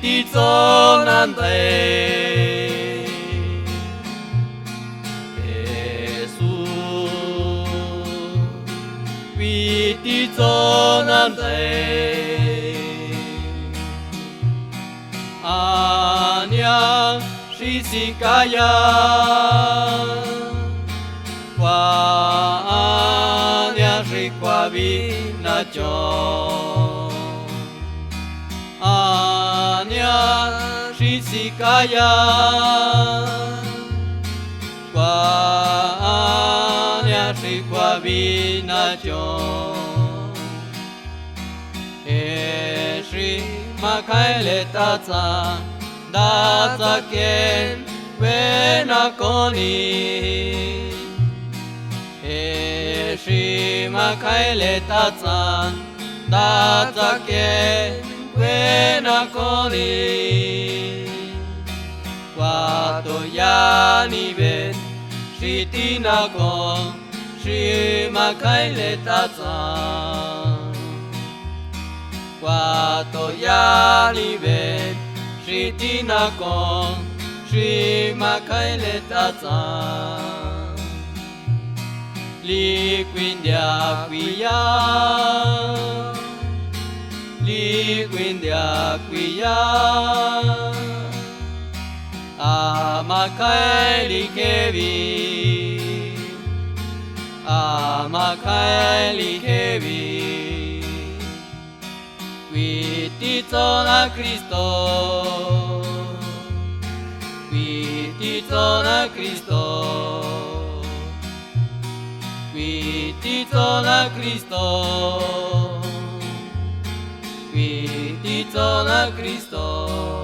ti zonan dei Jesus ti zonan dei Ania și Sicaia Ania și Coavina Ania și Sicaia Ania și Coavina și Macaile tața Dața ken vena coni și Macaile tața Dața ken vena coni Quato iani ven și tinaco și Macaile tața Quato iani ven și tinaco și Macaile tața liquindia quia liquindia quia a Macaili kevi a Macaili kevi qui ti zona Cristo qui ti zona Cristo qui ti zona Cristo qui ti zona Cristo